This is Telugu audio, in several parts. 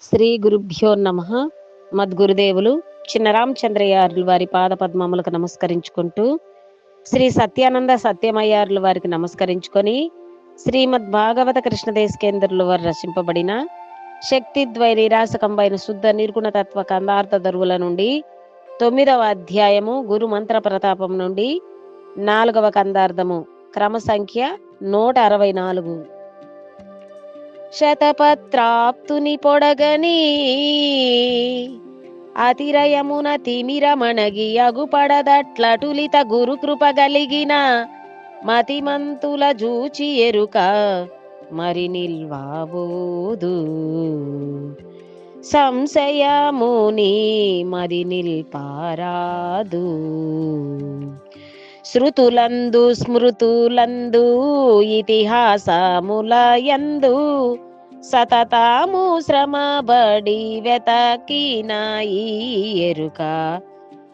శ్రీ గురుభ్యో నమః. మద్గురుదేవులు చిన్నరామచంద్రయ్యార్ల వారి పాద పద్మములకు నమస్కరించుకుంటూ, శ్రీ సత్యానంద సత్యమయ్యార్ల వారికి నమస్కరించుకొని, శ్రీమద్ భాగవత కృష్ణదేశకేంద్రుల వారు రచింపబడిన శక్తి ద్వైనిరాశకంబైన శుద్ధ నిర్గుణ తత్వ కందార్థ దరువుల నుండి 9వ అధ్యాయము గురు మంత్ర ప్రతాపం నుండి 4వ కందార్థము క్రమ సంఖ్య 164. శతపత్రాప్తుని పొడగని అతిరయమున తిమిరమణగి అగుపడదట్లటులిత గురు కృప గలిగిన మతిమంతుల జూచి ఎరుక మరి నిల్వాబోదు సంశయముని మది నిల్పారాదు. శృతులందు స్మృతులందు ఇతిహాసములయందు సతతాము శ్రమబడి వెతకిన ఈ ఎరుక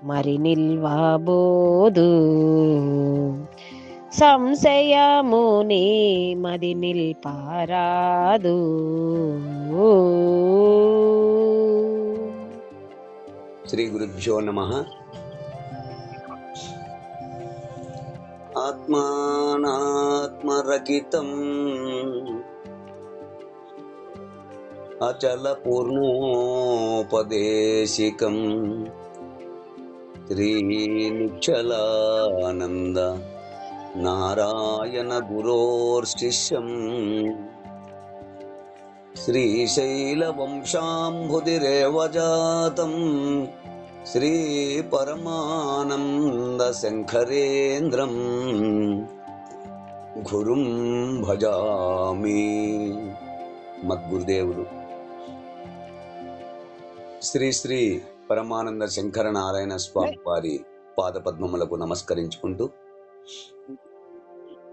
మరి నిల్వబోదు సంశయముని మది నిల్పారాదు. శ్రీ గురుభ్యో నమః. ఆత్మానాత్మరకితం అచల పూర్ణోపదేశికం శ్రీ నిశ్చలానంద నారాయణ గురోర్శిష్యం శ్రీశైల వంశాంబుధిరేవ జాతం శ్రీ పరమానంద శంకరేంద్రం గురుం భజామి. మద్గురుదేవులు శ్రీ శ్రీ పరమానంద శంకర నారాయణ స్వామి వారి పాదపద్మములకు నమస్కరించుకుంటూ,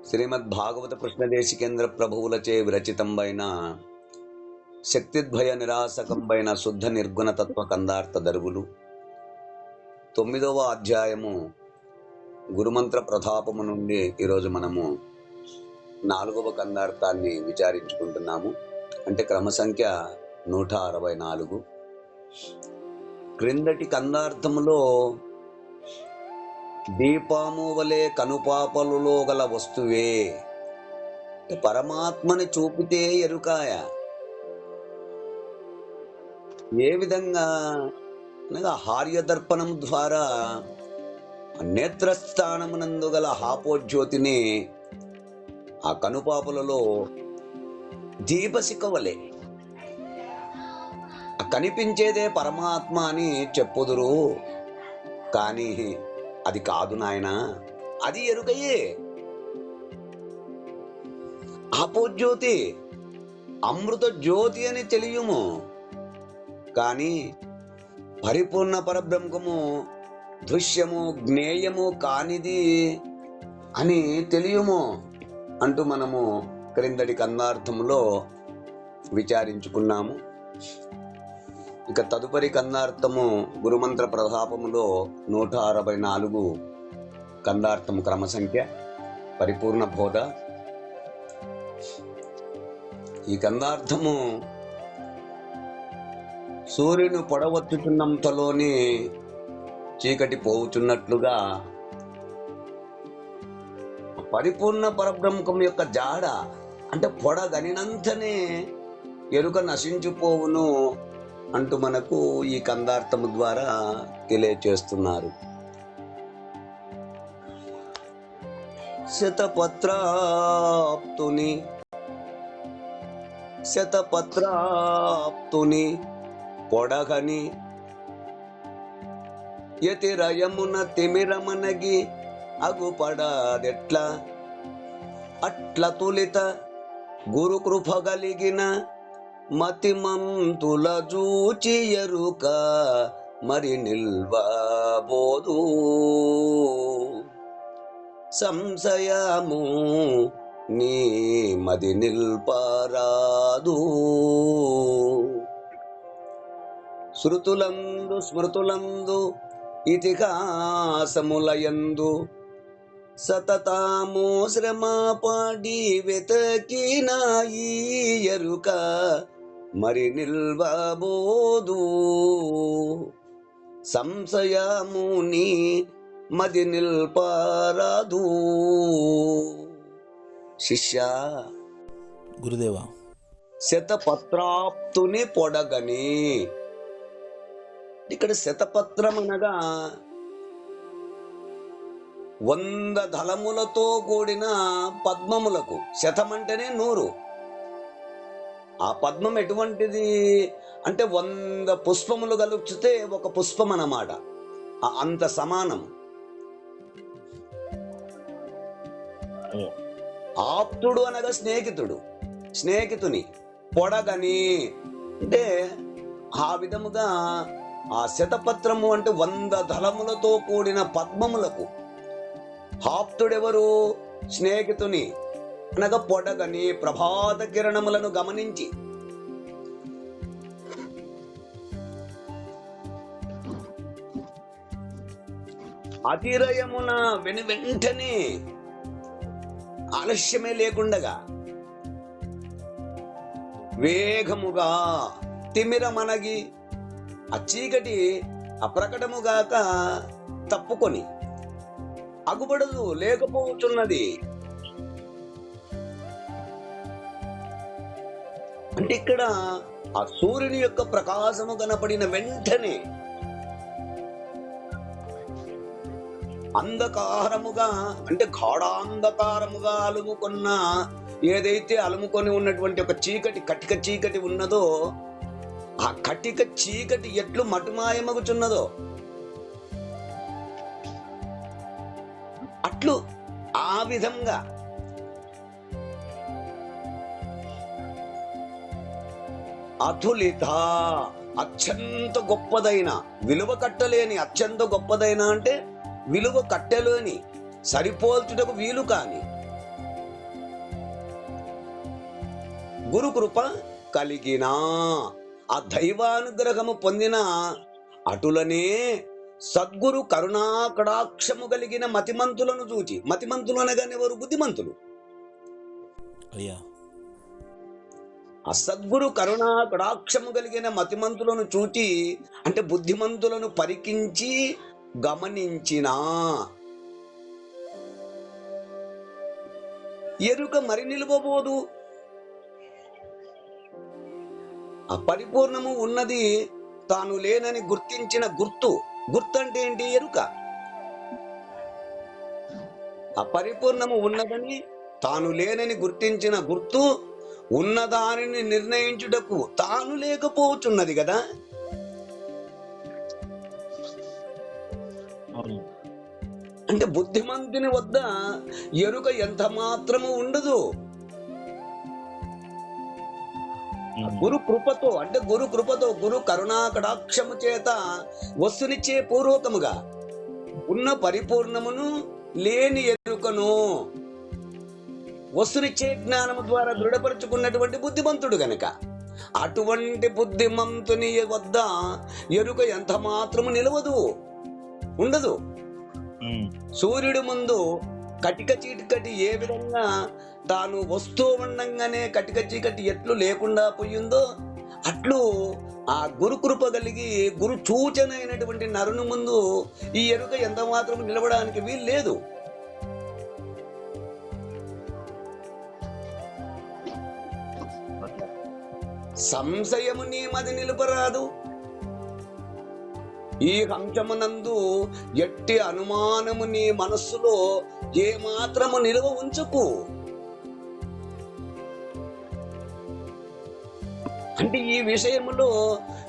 శ్రీమద్ భాగవత కృష్ణదేశికేంద్ర ప్రభువులచే విరచితంబైన శక్తిద్వయ నిరాసకంబైన శుద్ధ నిర్గుణ తత్వ కందార్థ దరువులు 9వ అధ్యాయము గురుమంత్ర ప్రతాపము నుండి ఈరోజు మనము 4వ కందార్థాన్ని విచారించుకుంటున్నాము. అంటే క్రమ సంఖ్య 164. క్రిందటి కందార్థములో దీపము వలె కనుపాపలులో గల వస్తువే పరమాత్మని చూపితే ఎరుకాయ. ఏ విధంగా అనగా హార్యదర్పణం ద్వారా నేత్రస్థానమునందు గల హాపోజ్యోతిని ఆ కనుపాపలలో దీపశిఖవలే కనిపించేదే పరమాత్మ అని చెప్పుదురు. కానీ అది కాదు నాయనా, అది ఎరుకయే. ఆపోజ్యోతి అమృత జ్యోతి అని తెలియము, కానీ పరిపూర్ణ పరబ్రహ్మము దృశ్యము జ్ఞేయము కానిది అని తెలియము అంటూ మనము క్రిందటి కందార్థములో విచారించుకున్నాము. ఇక తదుపరి కందార్థము గురుమంత్ర ప్రతాపములో 164 కందార్థము క్రమ సంఖ్య పరిపూర్ణ బోధ. ఈ కందార్థము సూర్యుని పొడవచ్చుచున్నంతలోని చీకటి పోవుచున్నట్లుగా పరిపూర్ణ పరబ్రహ్మం యొక్క జాడ అంటే పొడగనినంతనే ఎరుక నశించిపోవును అంటూ మనకు ఈ కందార్థము ద్వారా తెలియచేస్తున్నారు. శతపత్రాప్తుని పొడగని యతిరయమున తిమిరమనగి అగుపడదెట్ల అట్ల తులిత గురు కృప గలిగిన మతిమంతుల జూచి ఎరుక మరి నిల్వబోదు సంశయము నీ మది నిల్పరాదు. శృతులందు స్మృతులందు ఇతిహాసములయందు సతతాము శ్రమ పడి వెతకిన ఈ ఎరుక మరి నిల్వబోదు సంశయముని మది నిల్పరాదు. శిష్య, గురుదేవా, శతపత్రాప్తుని పొడగని. ఇక్కడ శతపత్రం అనగా 100 దళములతో కూడిన పద్మములకు. శతం అంటేనే 100. ఆ పద్మం ఎటువంటిది అంటే 100 పుష్పములు కలుపుతే ఒక పుష్పం అన్నమాట. అంత సమానం. ఆప్తుడు అనగా స్నేహితుడు, స్నేహితుని పొడగని అంటే ఆ విధముగా ఆ శతపత్రము అంటే 100 దళములతో కూడిన పద్మములకు ఆప్తుడెవరు? స్నేహితుని అనగా పొడగని ప్రభాత కిరణములను గమనించి అతిరయమున వెంటనే ఆలస్యమే లేకుండగా వేగముగా తిమిరమనగి ఆ చీకటి అప్రకటముగాక తప్పుకొని అగుపడదు లేకపోతున్నది. అంటే ఇక్కడ ఆ సూర్యుని యొక్క ప్రకాశము కనపడిన వెంటనే అంధకారముగా అంటే గాఢాంధకారముగా అలుముకున్న ఏదైతే అలుముకొని ఉన్నటువంటి ఒక చీకటి, కటిక చీకటి ఉన్నదో ఆ కటిక చీకటి ఎట్లు మటుమాయమగుచున్నదో అట్లు ఆ విధంగా అతులిత అత్యంత గొప్పదైన, విలువ కట్టలేని, అత్యంత గొప్పదైన అంటే విలువ కట్టలేని, సరిపోల్చుటకు వీలు కాని గురుకృప కలిగిన ఆ దైవానుగ్రహము పొందిన అటులనే సద్గురు కరుణా కటాక్షము కలిగిన మతిమంతులను చూచి, మతిమంతులు అనగానే ఎవరు? బుద్ధిమంతులు. అయ్యా, అసద్గురు కరుణా కటాక్షము కలిగిన మతిమంతులను చూచి అంటే బుద్ధిమంతులను పరికించి గమనించిన ఎరుక మరి నిలువబోదు. అపరిపూర్ణము ఉన్నది తాను లేనని గుర్తించిన గుర్తు. గుర్తు అంటే ఏంటి? ఎరుక. అపరిపూర్ణము ఉన్నదని తాను లేనని గుర్తించిన గుర్తు ఉన్నదానిని నిర్ణయించుటకు తాను లేకపోవచ్చున్నది కదా. అంటే బుద్ధిమంతుని వద్ద ఎరుక ఎంత మాత్రము ఉండదు. గురు కృపతో అంటే గురు కృపతో, గురు కరుణా కటాక్షము చేత వస్తునిచ్చే పూర్వకముగా ఉన్న పరిపూర్ణమును లేని ఎరుకను వస్తునిచ్చే జ్ఞానము ద్వారా దృఢపరుచుకున్నటువంటి బుద్ధిమంతుడు గనక అటువంటి బుద్ధిమంతుని వద్ద ఎరుక ఎంత మాత్రము నిలవదు, ఉండదు. సూర్యుడి ముందు కటిక చీకటి ఏ విధంగా తాను వస్తూ ఉండంగానే కటిక చీకటి ఎట్లు లేకుండా పోయిందో అట్లు ఆ గురు కృప కలిగి గురు సూచన అయినటువంటి నరుని ముందు ఈ ఎరుక ఎంత మాత్రం నిలవడానికి వీలు లేదు. సంశయము నీ మది నిలుపరాదు. ఈ హంసమునందు ఎట్టి అనుమానము నీ మనస్సులో ఏ మాత్రము నిలువ ఉంచుకు. అంటే ఈ విషయములో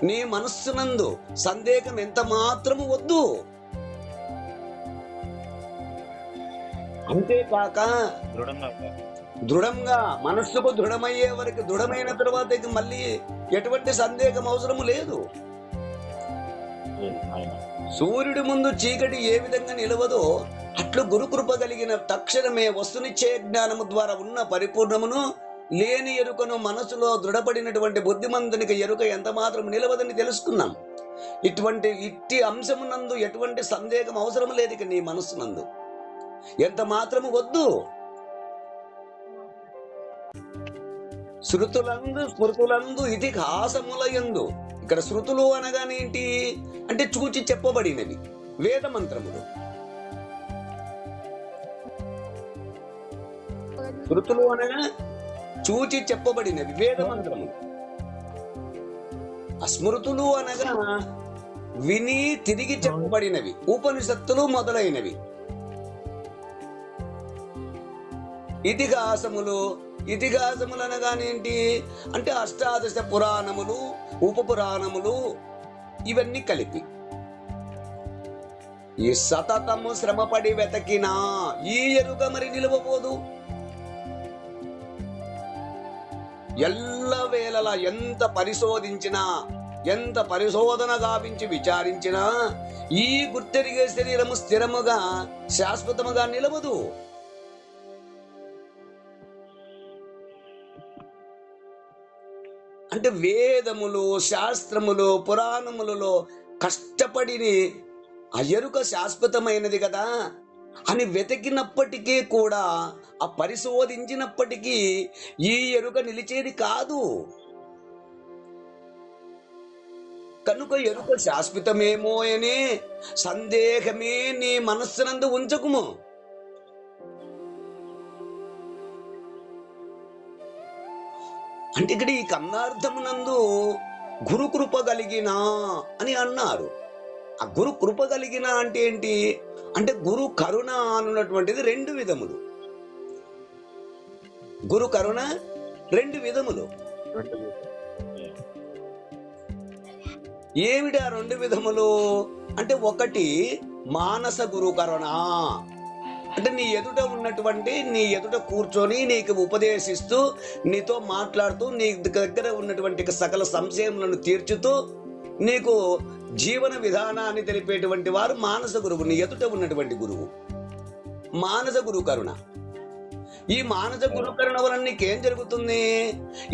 నీ మనస్సునందు సందేహం ఎంత మాత్రము వద్దు. అంతేకాక దృఢంగా మనస్సుకు దృఢమయ్యే వరకు, దృఢమైన తర్వాత మళ్ళీ ఎటువంటి సందేహం అవసరము లేదు. సూర్యుడి ముందు చీకటి ఏ విధంగా నిలవదో అట్లు గురుకృప కలిగిన తక్షణమే వస్తునిచ్చే జ్ఞానము ద్వారా ఉన్న పరిపూర్ణమును లేని ఎరుకను మనసులో దృఢపడినటువంటి బుద్ధిమంతునికి ఎరుక ఎంత మాత్రం నిలవదని తెలుసుకున్నాం. ఇట్టి అంశమునందు ఎటువంటి సందేహం అవసరం లేదు. ఇక నీ మనస్సునందు ఎంత మాత్రము వద్దు. శృతులందు స్మృతులందు ఇతిహాసములయందు. ఇక్కడ శృతులు అనగానేంటి అంటే చూచి చెప్పబడినవి వేద మంత్రములు. శృతులు అనగా చూచి చెప్పబడినవి వేద మంత్రములు. అస్మృతులు అనగా విని తిరిగి చెప్పబడినవి ఉపనిషత్తులు మొదలైనవి. ఇతిహాసములు, ఇతిహాసములు అనగానేంటి అంటే అష్టాదశ పురాణములు, ఉప పురాణములు, ఇవన్నీ కలిపి. ఈ సతతము శ్రమపడి వెతకినా ఈ ఎరుక మరి నిలవబోదు. ఎల్లవేళలా ఎంత పరిశోధించినా, ఎంత పరిశోధన గావించి విచారించినా ఈ గుర్తెరిగే శరీరము స్థిరముగా శాశ్వతముగా నిలవదు. అంటే వేదములు, శాస్త్రములు, పురాణములలో కష్టపడి ఆ ఎరుక శాశ్వతమైనది కదా అని వెతికినప్పటికీ కూడా, ఆ పరిశోధించినప్పటికీ ఈ ఎరుక నిలిచేది కాదు. కనుక ఎరుక శాశ్వతమేమో అనే సందేహమే నీ మనస్సునందు ఉంచకుము. అంటే ఇక్కడ ఈ కన్నార్థమునందు గురు కృప కలిగిన అని అన్నారు. ఆ గురు కృప కలిగిన అంటే ఏంటి అంటే గురు కరుణ అన్నటువంటిది రెండు విధములు. గురు కరుణ రెండు విధములు. ఏమిటి ఆ రెండు విధములు అంటే, ఒకటి మానస గురు కరుణ అంటే నీ ఎదుట ఉన్నటువంటి, నీ ఎదుట కూర్చొని నీకు ఉపదేశిస్తూ, నీతో మాట్లాడుతూ, నీ దగ్గర ఉన్నటువంటి సకల సంశయములను తీర్చుతూ నీకు జీవన విధానాన్ని తెలిపేటువంటి వారు మానస గురువు, నీ ఎదుట ఉన్నటువంటి గురువు. మానస గురు కరుణ. ఈ మానస గురు కరుణ వలన నీకేం జరుగుతుంది?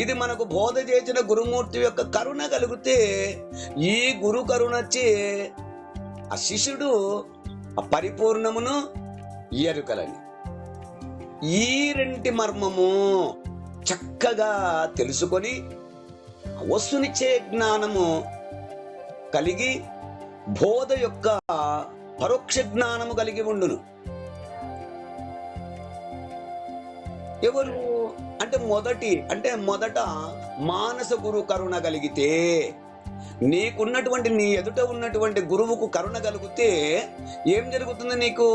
ఇది మనకు బోధ చేసిన గురుమూర్తి యొక్క కరుణ కలిగితే ఈ గురు కరుణచ్చే ఆ శిష్యుడు ఆ పరిపూర్ణమును ఎరుకలని, ఈ రెంటి మర్మము చక్కగా తెలుసుకొని వస్తునిచ్చే జ్ఞానము కలిగి బోధ యొక్క పరోక్ష జ్ఞానము కలిగి ఉండును. ఎవరు అంటే మొదట మానస గురు కరుణ కలిగితే, నీకున్నటువంటి నీ ఎదుట ఉన్నటువంటి గురువుకు కరుణ కలిగితే ఏం జరుగుతుంది? నీకు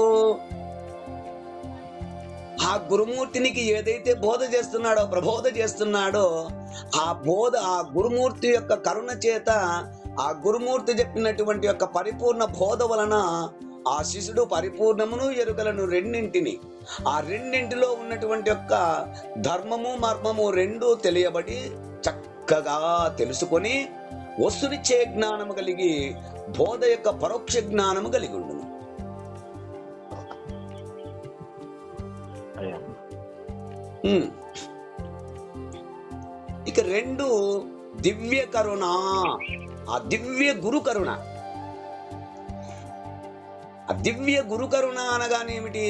ఆ గురుమూర్తినికి ఏదైతే బోధ చేస్తున్నాడో, ప్రబోధ చేస్తున్నాడో, ఆ గురుమూర్తి యొక్క కరుణ చేత, ఆ గురుమూర్తి చెప్పినటువంటి యొక్క పరిపూర్ణ బోధ వలన ఆ శిష్యుడు పరిపూర్ణమును ఎరుకలను రెండింటిని, ఆ రెండింటిలో ఉన్నటువంటి యొక్క ధర్మము మర్మము రెండూ తెలియబడి చక్కగా తెలుసుకొని వస్తునిచ్చే జ్ఞానము కలిగి బోధ యొక్క పరోక్ష జ్ఞానము కలిగి ఉండును. ఇక రెండు దివ్య కరుణ, ఆ దివ్య గురు కరుణ. ఆ దివ్య గురు కరుణ అనగానేమిటి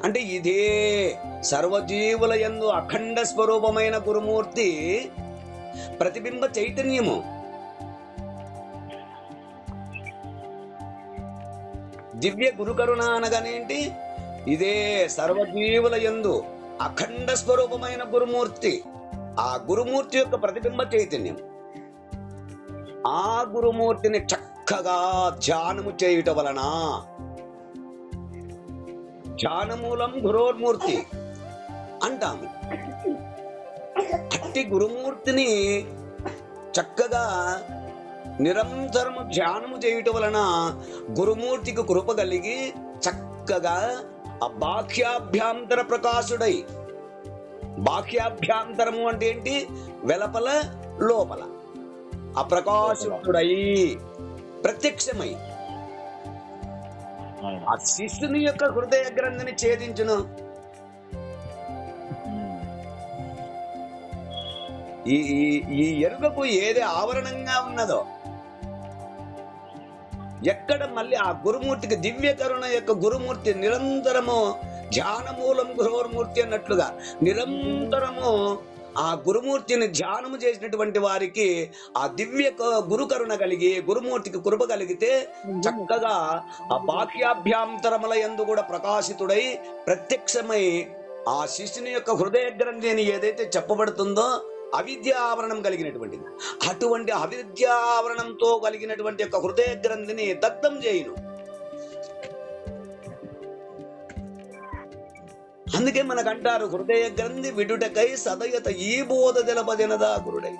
అంటే, ఇదే సర్వజీవుల యందు అఖండ స్వరూపమైన గురుమూర్తి ప్రతిబింబ చైతన్యము. దివ్య గురు కరుణ అనగానేంటి? ఇదే సర్వజీవుల యందు అఖండ స్వరూపమైన గురుమూర్తి, ఆ గురుమూర్తి యొక్క ప్రతిబింబ చైతన్యం. ఆ గురుమూర్తిని చక్కగా ధ్యానము చేయుట వలన, ధ్యానమూలం గురోర్మూర్తి అంటాము. అట్టి గురుమూర్తిని చక్కగా నిరంతరము ధ్యానము చేయుట వలన గురుమూర్తికి కృప కలిగి చక్కగా ఆ బాహ్యాభ్యాంతర ప్రకాశుడై, బాహ్యాభ్యాంతరము అంటే ఏంటి? వెలపల లోపల అప్రకాశుడై ప్రత్యక్షమై ఆ శిష్యుని యొక్క హృదయ గ్రంథిని ఛేదించును. ఈ ఎరుకకు ఏది ఆవరణంగా ఉన్నదో, ఎక్కడ మళ్ళీ ఆ గురుమూర్తికి దివ్య కరుణ యొక్క గురుమూర్తి నిరంతరము ధ్యానమూలం గురోర్మూర్తి అన్నట్లుగా నిరంతరము ఆ గురుమూర్తిని ధ్యానము చేసినటువంటి వారికి ఆ దివ్య గురు కరుణ కలిగి గురుమూర్తికి కృప కలిగితే చక్కగా ఆ బాహ్యాభ్యాంతరముల యందు కూడా ప్రకాశితుడై ప్రత్యక్షమై ఆ శిష్యుని యొక్క హృదయ గ్రంథి అని ఏదైతే చెప్పబడుతుందో అవిద్యావరణం కలిగినటువంటిది, అటువంటి అవిద్యావరణంతో కలిగినటువంటి యొక్క హృదయ గ్రంథిని దగ్ధం చేయును. అందుకే మనకంటారు హృదయ గ్రంథి విడుటకై సదయత ఈ బోధ తెలపదినదా గురుడై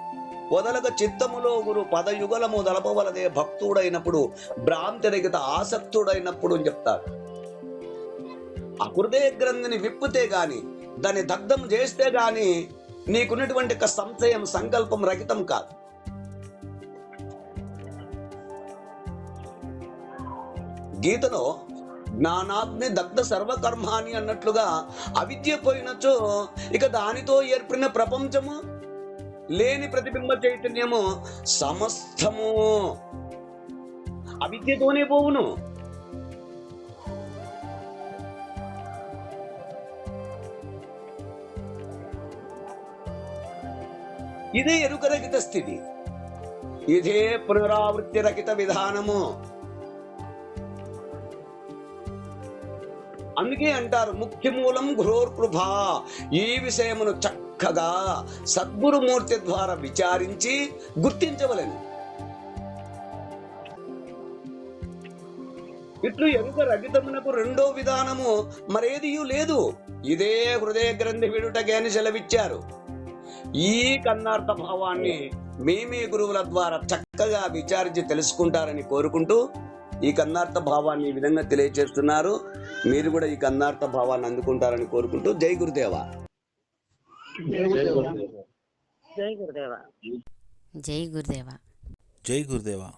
వదలక చిత్తములో గురు పదయుగలము దలపవలదే భక్తుడైనప్పుడు భ్రాంతిరహిత ఆసక్తుడైనప్పుడు అని చెప్తారు. ఆ హృదయ గ్రంథిని విప్పితే గాని దాన్ని దగ్ధం చేస్తే గాని నీకున్నటువంటి సంశయం సంకల్పం రహితం కాదు. గీతలో జ్ఞానాగ్ని దగ్ధ సర్వకర్మాని అన్నట్లుగా అవిద్య పోయినచో ఇక దానితో ఏర్పడిన ప్రపంచము లేని ప్రతిబింబ చైతన్యము సమస్తము అవిద్యతోనే పోవును. ఇదే ఎరుకరహిత స్థితి, ఇదే పునరావృత్తి రహిత విధానము. అందుకే అంటారు ముఖ్య మూలం గురోర్కృపా. ఈ విషయమును చక్కగా సద్గురుమూర్తి ద్వారా విచారించి గుర్తించవలెను. ఇట్లు ఎరుక రహితమునకు రెండో విధానము మరేదియూ లేదు. ఇదే హృదయ గ్రంథి విడుటకే అని సెలవిచ్చారు. ఈ కన్నార్థ భావాన్ని మేమే గురువుల ద్వారా చక్కగా విచారించి తెలుసుకుంటారని కోరుకుంటూ ఈ కన్నార్థ భావాన్ని ఈ విధంగా తెలియజేస్తున్నారు. మీరు కూడా ఈ కన్నార్థ భావాన్ని అందుకుంటారని కోరుకుంటూ జై గురుదేవా. జై గురుదేవా. జై గురుదేవా. జై గురుదేవా.